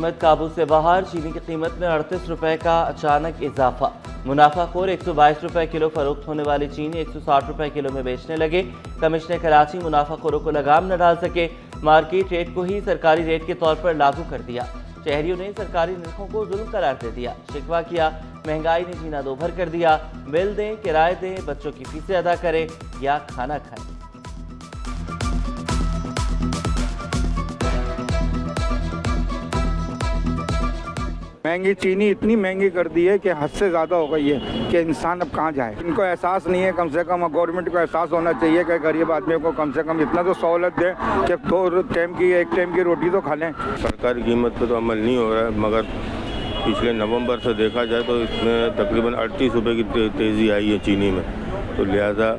कीमत काबू से बाहर। चीनी की कीमत में 38 रुपए का अचानक इजाफा। मुनाफाखोर 122 रुपए किलो फरोख्त होने वाली चीनी 160 रुपए किलो में बेचने लगे। कमिश्नर कराची मुनाफाखोरों को लगाम न डाल सके। मार्केट रेट को ही सरकारी रेट के तौर पर लागू कर दिया। शहरियों ने सरकारी निर्खों को जुल्म करार दे दिया। शिकवा किया, महंगाई ने जीना दोभर कर दिया। बिल दें, किराए दें, बच्चों की फीसें अदा करें या खाना खाएं। महंगी चीनी इतनी महंगी कर दी है कि हद से ज़्यादा हो गई है कि इंसान अब कहाँ जाए। इनको एहसास नहीं है, कम से कम गवर्नमेंट को एहसास होना चाहिए कि गरीब आदमियों को कम से कम इतना तो सहूलत दे कि एक टाइम की रोटी तो खा लें। सरकारी कीमत पर तो अमल नहीं हो रहा है, मगर पिछले नवंबर से देखा जाए तो इसमें तकरीबन 38 रुपये की तेज़ी आई है चीनी में, तो लिहाजा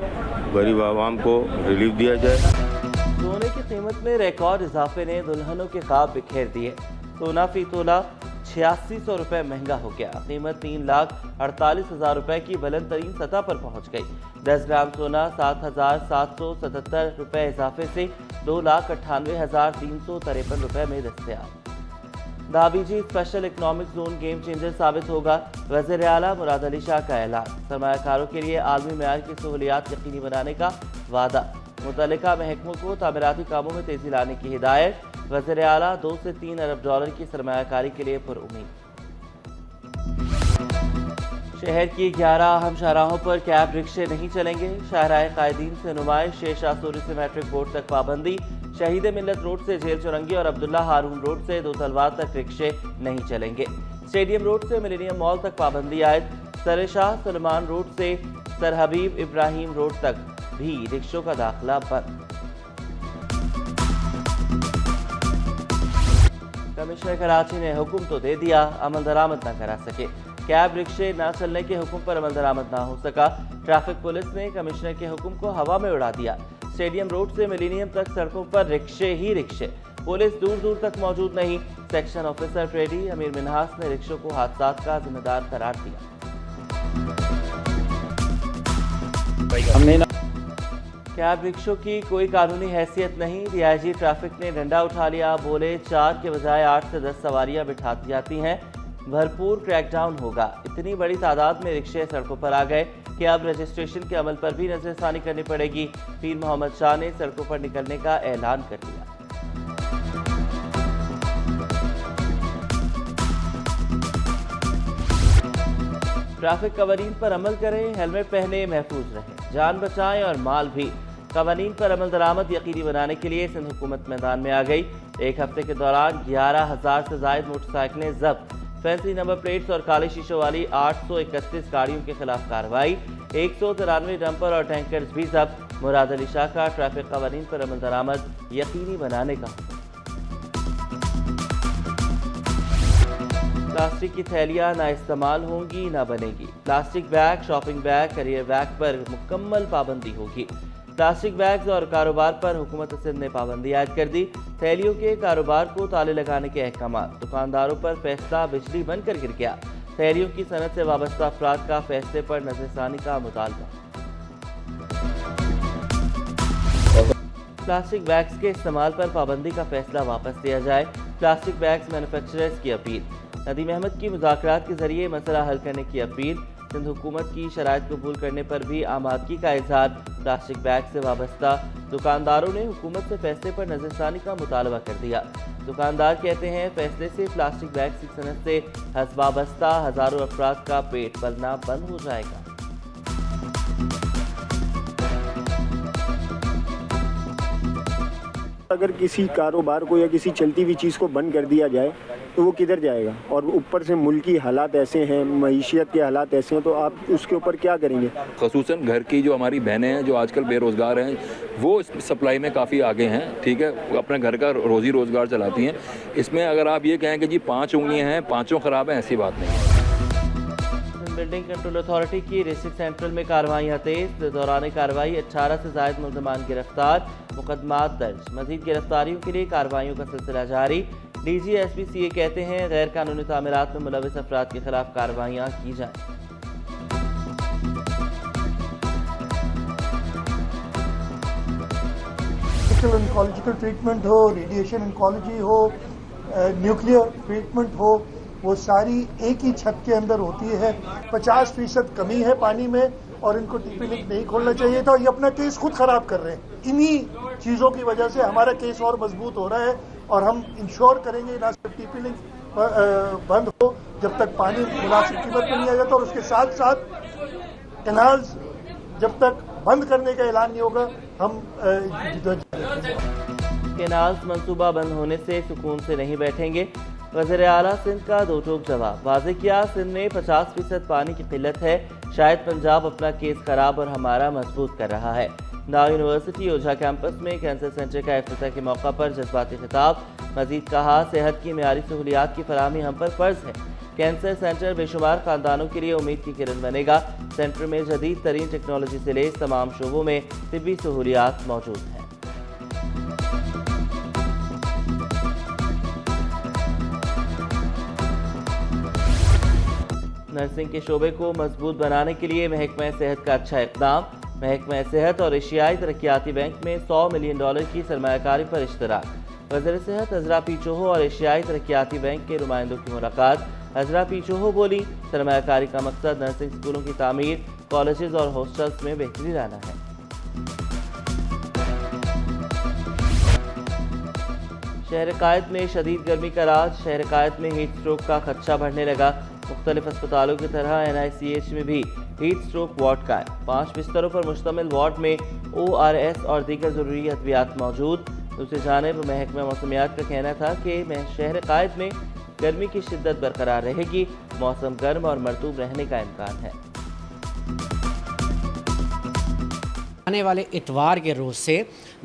गरीब आवाम को रिलीफ दिया जाए। सोने की कीमत में रिकॉर्ड इजाफे ने दुल्हनों के ख्वाब बिखेर दिए। सोना फी तोला 8600 रुपये महंगा हो गया। कीमत 3,48,000 रुपये की बुलंद तरीन सतह पर पहुंच गई। 10 ग्राम सोना 7,777 रुपये इजाफे से 2,98,353 रुपये में दस्तयाब। Dhabeji special economic zone game changer साबित होगा। वज़ीर आला मुराद अली शाह का ऐलान। सरमायाकारों के लिए आलमी मेयार की सहूलियात यकीनी बनाने का वादा। मुतल्लिका महकमों को तामीराती कामों में तेजी लाने की हिदायत। वज़ीर आला 2 से 3 अरब डॉलर की सरमायाकारी के लिए पुरुमीद। शहर की 11 अहम शाहराहों पर कैब रिक्शे नहीं चलेंगे। शाहराए कायदीन से नुमाइश। शेर शाह सूरी से मैट्रिक बोर्ड तक पाबंदी। शहीद मिल्लत रोड से जेल चौरंगी और अब्दुल्ला हारून रोड से दो तलवार तक रिक्शे नहीं चलेंगे। स्टेडियम रोड से मिलेनियम मॉल तक पाबंदी आयद। सर शाह सलमान रोड से सर हबीब इब्राहिम रोड तक भी रिक्शों का दाखिला बंद। कमिश्नर कराची ने हुक्म तो दे दिया, अमल दरामद न करा सके। कैब रिक्शे न चलने के हुक्म पर अमल दरामद न हो सका। ट्रैफिक पुलिस ने कमिश्नर के हुक्म को हवा में उड़ा दिया। स्टेडियम रोड से मिलेनियम तक सड़कों पर रिक्शे ही रिक्शे। पुलिस दूर दूर तक मौजूद नहीं। सेक्शन ऑफिसर ट्रेडी अमीर मिन्हास ने रिक्शों को हादसात का जिम्मेदार करार दिया। कैब रिक्शों की कोई कानूनी हैसियत नहीं। डीआईजी ट्रैफिक ने डंडा उठा लिया। बोले 4 के बजाय 8 से 10 सवारियां बिठा दी जाती हैं। भरपूर क्रैकडाउन होगा। इतनी बड़ी तादाद में रिक्शे सड़कों पर आ गए कि अब रजिस्ट्रेशन के अमल पर भी नजरसानी करनी पड़ेगी। पीर मोहम्मद शाह ने सड़कों पर निकलने का ऐलान कर दिया। ट्रैफिक कवानीन पर अमल करें, हेलमेट पहने, महफूज रहें, जान बचाएं और माल भी। कवानीन पर अमल दरामद यकीनी बनाने के लिए सिंध हुकूमत मैदान में आ गई। एक हफ्ते के दौरान 11,000 से ज्यादा मोटरसाइकिलें जब्त। फैंसी नंबर प्लेट्स और काले शीशों वाली 831 गाड़ियों के खिलाफ कार्रवाई। 193 डंपर और टैंकर्स भी जब्त। मुराद अली शाह का ट्रैफिक कवानीन पर अमल दरामद यकीनी बनाने का। प्लास्टिक की थैलियां ना इस्तेमाल होंगी ना बनेगी। Plastic bag, shopping bag, career bag पर मुकम्मल पाबंदी होगी। प्लास्टिक बैग्स और कारोबार पर हुकूमत सिंध ने पाबंदी आयद कर दी। थैलियों के कारोबार को ताले लगाने के अहकाम। दुकानदारों पर फैसला बिजली बनकर गिर गया। थैलियों की सनत से वाबस्ता अफराद का फैसले पर नजरसानी का मुतालबा। प्लास्टिक बैग्स के इस्तेमाल पर पाबंदी का फैसला वापस लिया जाए। प्लास्टिक बैग्स मैन्युफैक्चरर्स की अपील। नदीम अहमद की मुज़ाकरात के जरिए मसला हल करने की अपील। सिंध हुकूमत की शराइत कबूल करने पर भी आमादगी का इजहार। प्लास्टिक बैग से वाबस्ता दुकानदारों ने हुकूमत से फैसले पर नजरसानी का मुतालबा कर दिया। दुकानदार कहते हैं फैसले से प्लास्टिक बैग की सनत से वाबस्ता हजारों अफराद का पेट पलना बंद हो जाएगा। अगर किसी कारोबार को या किसी चलती हुई चीज़ को बंद कर दिया जाए तो वो किधर जाएगा। और ऊपर से मुल्की हालात ऐसे हैं, मईशियत के हालात ऐसे हैं, तो आप उसके ऊपर क्या करेंगे। ख़ुसूसन घर की जो हमारी बहनें हैं जो आजकल बेरोज़गार हैं, वो सप्लाई में काफ़ी आगे हैं, ठीक है, अपने घर का रोज़ी रोज़गार चलाती हैं। इसमें अगर आप ये कहें कि जी 5 उंगलियाँ हैं, 5 ख़राब हैं, ऐसी बात नहीं। बिल्डिंग कंट्रोल अथॉरिटी की डिस्ट्रिक्ट सेंट्रल में कार्रवाइयाँ तेज। दौरान कार्रवाई 18 से ज़ायद मुल्ज़मान गिरफ्तार, मुकदमात दर्ज। मज़ीद गिरफ्तारियों के लिए कार्रवाइयों का सिलसिला जारी। DGSPCA कहते हैं गैर कानूनी तामीरात में मुलविस अफराद के खिलाफ कार्रवाइयाँ की जाएँ। ऑन्कोलॉजिकल ट्रीटमेंट हो, रेडिएशन ऑन्कोलॉजी हो, न्यूक्लियर ट्रीटमेंट हो, वो सारी एक ही छत के अंदर होती है। 50% कमी है पानी में और इनको टीपी लिंक नहीं खोलना चाहिए था। ये अपना केस खुद खराब कर रहे हैं। इन्हीं चीज़ों की वजह से हमारा केस और मजबूत हो रहा है और हम इंश्योर करेंगे ना सिर्फ टीपी लिंक बंद हो जब तक पानी मुनासिब कीमत पर नहीं आ जाता, और उसके साथ साथ कैनाल्स जब तक बंद करने का ऐलान नहीं होगा हम कैनाल्स मंसूबा बंद होने से सुकून से नहीं बैठेंगे। वज़ीर आला सिंध का दो टोक जवाब। वाज़ेह किया, सिंध में 50% पानी की किल्लत है। शायद पंजाब अपना केस खराब और हमारा मजबूत कर रहा है। नाउ यूनिवर्सिटी ओझा कैंपस में कैंसर सेंटर का इफ्तिताह के मौका पर जज्बाती खिताब। मजीद कहा, सेहत की मेयारी सहूलियात की फराहमी हम पर फ़र्ज है। कैंसर सेंटर बेशुमार खानदानों के लिए उम्मीद की किरण बनेगा। सेंटर में जदीद तरीन टेक्नोलॉजी से लैस तमाम शोबों में तिब्बी सहूलियात मौजूद हैं। नर्सिंग के शोबे को मजबूत बनाने के लिए महकमा सेहत का अच्छा इक़दाम। महकमा सेहत और एशियाई तरक्याती बैंक में $100 मिलियन की सरमायाकारी पर इश्तराक। वज़ीर सेहत अज़रा पी चोहो और एशियाई तरक्याती बैंक के नुमाइंदों की मुलाकात। अज़रा पी चोहो बोली, सरमायाकारी का मकसद नर्सिंग स्कूलों की तामीर, कॉलेजेस और हॉस्टल्स में बेहतरी लाना है। शहर कायद में शदीद गर्मी का राज। शहर कायद में हीट स्ट्रोक का खदशा बढ़ने लगा। मुख्तलिफ अस्पतालों की तरह NICH में भी हीट स्ट्रोक वार्ड का है। 5 बिस्तरों पर मुश्तमिल वार्ड में ORS और दीगर ज़रूरी अद्वियात मौजूद। दूसरी जानिब महकमा मौसमियात का कहना था कि शहर कायद में गर्मी की शिद्दत बरकरार रहेगी। मौसम गर्म और मरतूब रहने का इम्कान है। आने वाले इतवार के रोज़ से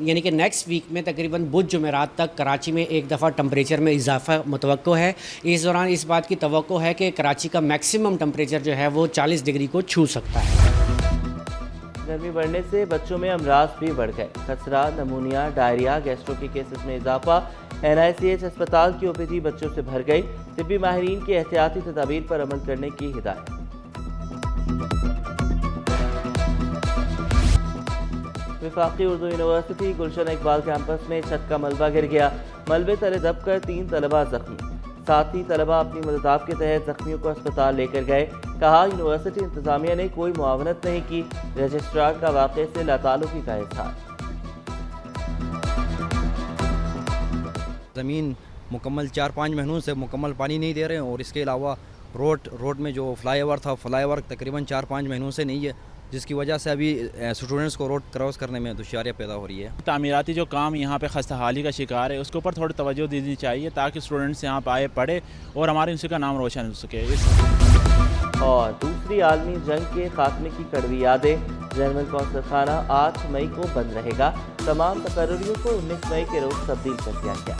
यानी कि नेक्स्ट वीक में तकरीबन बुध जुमेरात तक कराची में एक दफ़ा टेम्परेचर में इजाफा मुतवक्को है। इस दौरान इस बात की तवक्को है कि कराची का मैक्सिमम टेम्परेचर जो है वो 40 डिग्री को छू सकता है। गर्मी बढ़ने से बच्चों में अमराज भी बढ़ गए। खसरा, नमूनिया, डायरिया, गैस्ट्रो के केसेस में इजाफा। NICH अस्पताल की OPD बच्चों से भर गई। तिब्बी माहिरीन की एहतियाती तदाबीर पर अमल करने की हिदायत। वफाकी उर्दू यूनिवर्सिटी गुलशन इकबाल कैंपस में छत का मलबा गिर गया। मलबे तले दबकर 3 तलबा जख्मी। साथी तलबा अपनी मददाब के तहत जख्मियों को अस्पताल लेकर गए। कहा, यूनिवर्सिटी इंतजामिया ने कोई मुआवनत नहीं की। रजिस्ट्रार का वाक़े से लाताल्लुकी का इज़हार। ज़मीन मुकम्मल 4-5 महीनों से मुकम्मल पानी नहीं दे रहे हैं और इसके अलावा रोड में जो फ्लाईओवर था, फ्लाईओवर तकरीबन 4-5 महीनों से नहीं है, जिसकी वजह से अभी स्टूडेंट्स को रोड क्रॉस करने में दुश्वारियाँ पैदा हो रही है। तामीराती जो काम यहाँ पे खस्ताहाली का शिकार है उसके ऊपर थोड़ी तवज्जो देनी चाहिए ताकि स्टूडेंट्स यहाँ पे आए, पढ़े और हमारे यूनिवर्सिटी का नाम रोशन हो सके। और दूसरी आलमी जंग के खात्मे की कड़वी यादें। जनरल कौंसल खाना 8 मई को बंद रहेगा। तमाम तकर्रियों को 19 मई के रोज तब्दील कर दिया गया।